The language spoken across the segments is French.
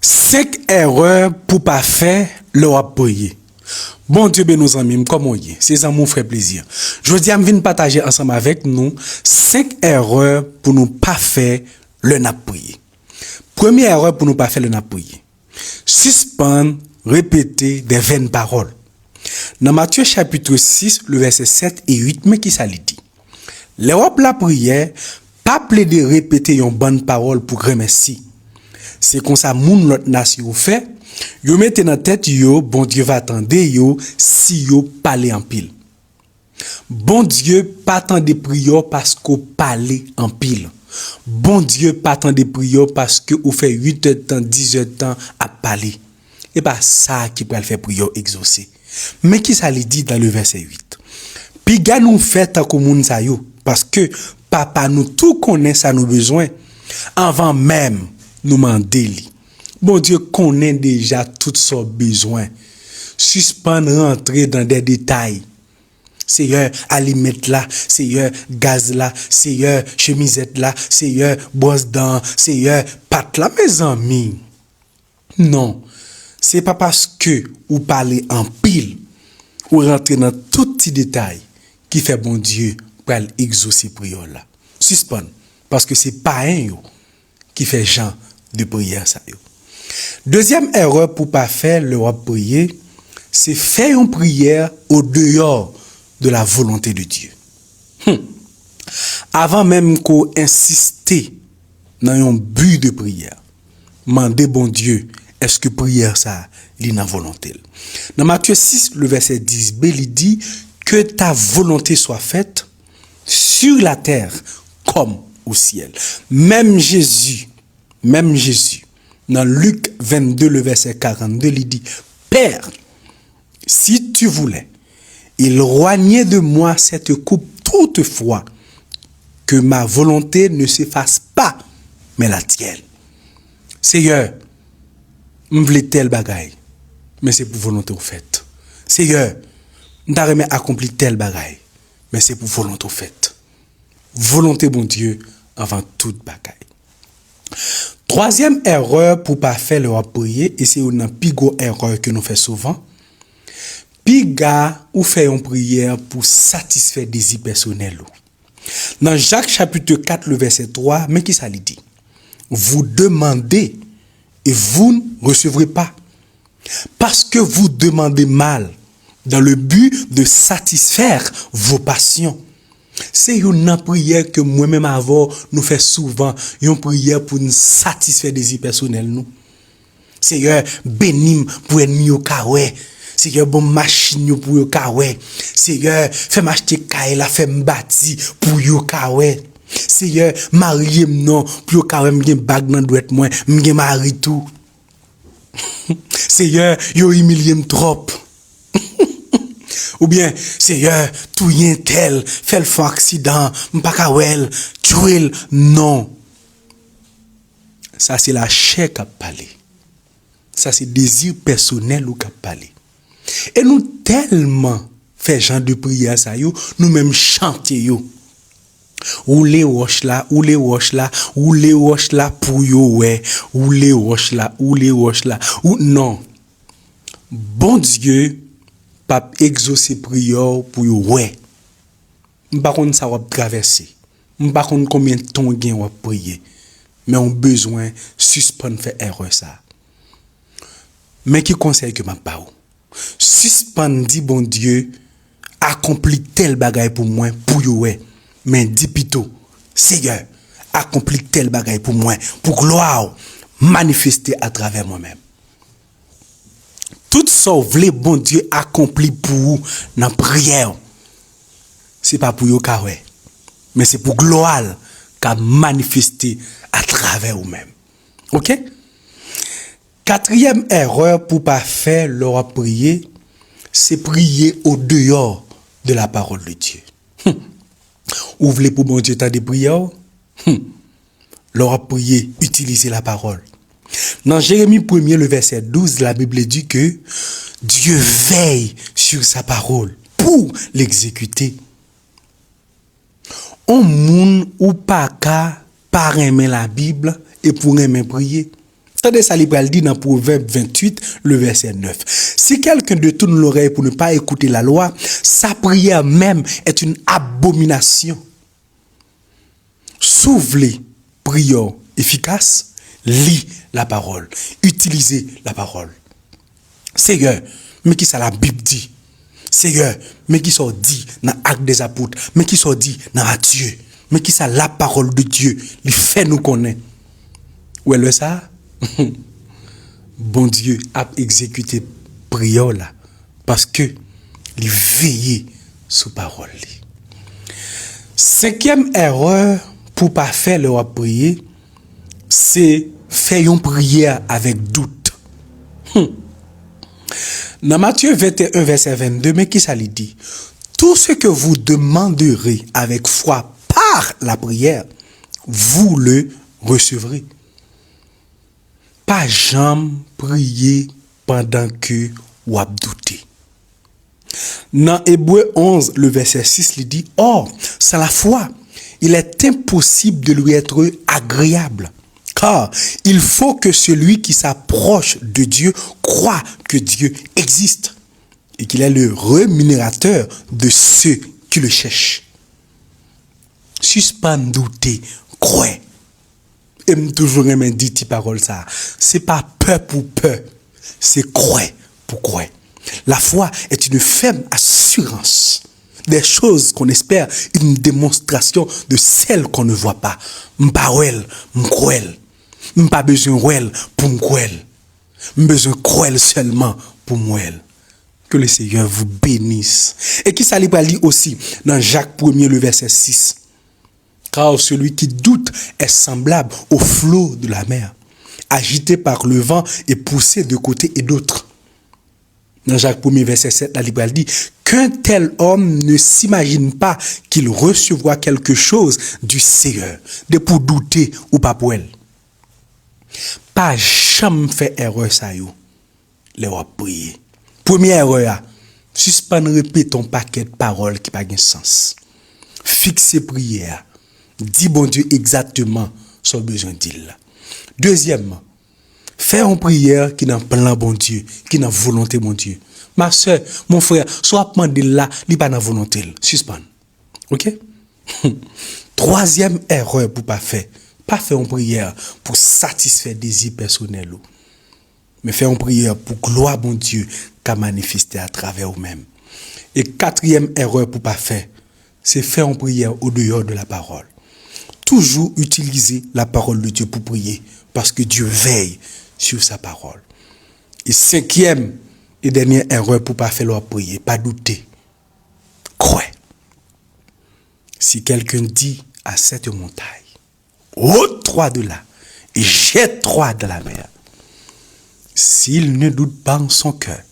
5 erreurs pour pas faire le prier. Bon Dieu, ben nos amis, comment y est? C'est ça mon frère plaisir. Je dis à me partager ensemble avec nous 5 erreurs pour nous pas faire le prier. Première erreur pour nous pas faire le prier. Suspendre, répéter des vaines paroles. Dans Matthieu chapitre 6, le verset 7 et 8, mais qui ça lui dit? L'Europe la prière, pas plaider répéter une bonne parole pour remercier. C'est comme ça moun l'autre nation fait, yo mette dans tête yo, bon Dieu va attendre yo si yo parler en pile. Bon Dieu pas tant de prières parce qu'on parle en pile. Bon Dieu pas tant de prières parce que ou fait 8 heures de temps, 10 heures de temps à parler. Et pas ça qui peut le faire prière exaucer. Mais qui ça lui dit dans le verset 8? Puis gars nous fait tant que moun sa yo parce que papa nous tout connaît ça nous besoin avant même nous demander. Bon Dieu connaît déjà tout son besoin. Suspendre rentrer dans des détails. Seigneur, alimette là, Seigneur, gaz là, Seigneur, chemisette là, Seigneur, brosse dents, Seigneur, pâte là, mes amis. Non, c'est pas parce que vous parlez en pile ou rentrer dans tout petit détail qui fait bon Dieu pour exaucer prière là. Suspendre parce que c'est pas un qui fait genre de prière ça yo. Deuxième erreur pour pas faire le prier, c'est faire une prière au dehors de la volonté de Dieu. Avant même qu'on insiste dans un but de prière, demandez bon Dieu, est-ce que prière ça li dans volonté? Dans Matthieu 6, le verset 10b, il dit que ta volonté soit faite sur la terre comme au ciel. Même Jésus, dans Luc 22, le verset 42, il dit, Père, si tu voulais, éloignez de moi cette coupe toutefois, que ma volonté ne se fasse pas, mais la tienne. Seigneur, m'vle tel bagay, mais c'est pour volonté au fait. Seigneur, m'ta remet accompli tel bagay, mais c'est pour volonté au fait. Volonté bon Dieu avant toute bagay. Troisième erreur pour pas faire le prier, et c'est une pigo erreur que nous faisons souvent. Piga ou fait une prière pour satisfaire des désirs personnels. Dans Jacques chapitre 4, le verset 3, mais qui ça lui dit? Vous demandez et vous ne recevrez pas. Parce que vous demandez mal, dans le but de satisfaire vos passions. C'est une prière que moi-même avant, nous fait souvent, une prière pour nous satisfaire des désirs personnels. Nous. Seigneur, bénis pour ennemi au kawe. Seigneur, bon machine pour yo kawe. Seigneur, fais m'acheter kae la fait m'bati pour yo kawe. Seigneur, marié non pour yo kawe m'gen bag nan douette moi, m'gen mari tout. Seigneur, yo humilié trop. Ou bien, Seigneur, tout yen tel, fait le fond accident, m'pa kawel, tuel, non. Ça c'est la chair qui a parlé. Ça c'est désir personnel ou qui a parlé. Et nous tellement fait genre de prière ça yo, nous même chanter yo. Ou les roches là, ou les roches là, ou les roches là pour yo ouais, ou les roches là, ou les roches là, ou non. Bon Dieu pas exaucer prière pour yo ouais. M'pa konn ça va traverser. M'pa konn combien de temps gain va prier. Mais on besoin suspendre faire erreur ça. Mais qui conseille que m'a pas ou? Suspendre dit bon Dieu accomplit tel bagay pour moi pour yo ouais. Mais dit plutôt Seigneur accomplit tel bagay pour moi pour gloire manifester à travers moi-même. Tout ça vle bon Dieu accompli pour vous dans prière. C'est pas pour yo ka ouais, mais c'est pour gloire qu'a manifester à travers vous-même. OK? Quatrième erreur pour pas faire leur prier, c'est prier au dehors de la parole de Dieu. Ou voulez pour bon Dieu t'as des prières? Leur prier, utiliser la parole. Dans Jérémie 1er, le verset 12, la Bible dit que Dieu veille sur sa parole pour l'exécuter. On moun ou pas ka pas aimer la Bible et pour aimer prier. Tendez ça, il dit dans Proverbe 28, le verset 9. Si quelqu'un détourne l'oreille pour ne pas écouter la loi, sa prière même est une abomination. S'ouvrir, prière efficace, lis la parole, utilisez la parole. Seigneur, mais qui ça la Bible dit? Seigneur, mais qui ça dit dans l'acte des apôtres? Mais qui ça dit dans Matthieu? Mais qui ça la parole de Dieu? Il fait nous connaître. Où est le ça? Bon Dieu a exécuté prière là parce que il veillait sous parole. Cinquième erreur pour pas faire le prier, c'est faire une prière avec doute. Dans Matthieu 21 verset 22, mais qui ça lui dit? Tout ce que vous demanderez avec foi par la prière, vous le recevrez. Pas jamais prier pendant que vous doutez. Dans Hébreux 11, le verset 6, il dit, or, sans la foi, il est impossible de lui être agréable. Car il faut que celui qui s'approche de Dieu croit que Dieu existe et qu'il est le rémunérateur de ceux qui le cherchent. Suspend douter, croire. Et me toujours aimé dire cette parole ça. C'est pas peur pour peur, c'est croire pour croire. La foi est une ferme assurance des choses qu'on espère, une démonstration de celles qu'on ne voit pas. M'parel, m'croel. M'pas besoin d'elle pour m'croel. M'besoin croel seulement pour m'croel. Que le Seigneur vous bénisse. Et qui ça lui dit aussi dans Jacques 1er le verset 6. Car celui qui doute est semblable au flot de la mer, agité par le vent et poussé de côté et d'autre. Dans Jacques 1er verset 7, la Bible dit qu'un tel homme ne s'imagine pas qu'il recevra quelque chose du Seigneur, de pour douter ou pas pour elle. Pas jamais fait erreur ça yo. Les va prier. Première erreur, suspendre répéter ton paquet de paroles qui pas de sens. Fixer prière. Dis bon Dieu exactement son besoin d'il. Deuxièmement, faire une prière qui n'a plan bon Dieu, qui n'a volonté bon Dieu. Ma soeur, mon frère, soit demandé là, li pas dans volonté, suspend. OK? Troisième erreur pour pas faire une prière pour satisfaire des désirs personnels, mais faire une prière pour gloire bon Dieu qu'a manifesté à travers vous-même. Et quatrième erreur pour pas faire, c'est faire une prière au dehors de la parole. Toujours utiliser la parole de Dieu pour prier, parce que Dieu veille sur sa parole. Et cinquième et dernière erreur pour pas faire leur prier, pas douter. Croire. Si quelqu'un dit à cette montagne, ôte-toi de là et jette-toi dans la mer, s'il ne doute pas en son cœur,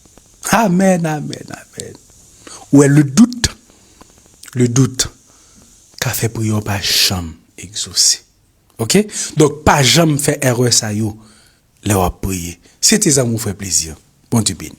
amen, amen, amen. Ou est le doute qu'a fait prier pas jamais exaucé. OK? Donc pas jamais faire erreur ça yo, leur prier. C'était ça mon frère plaisir. Bon Dieu béni.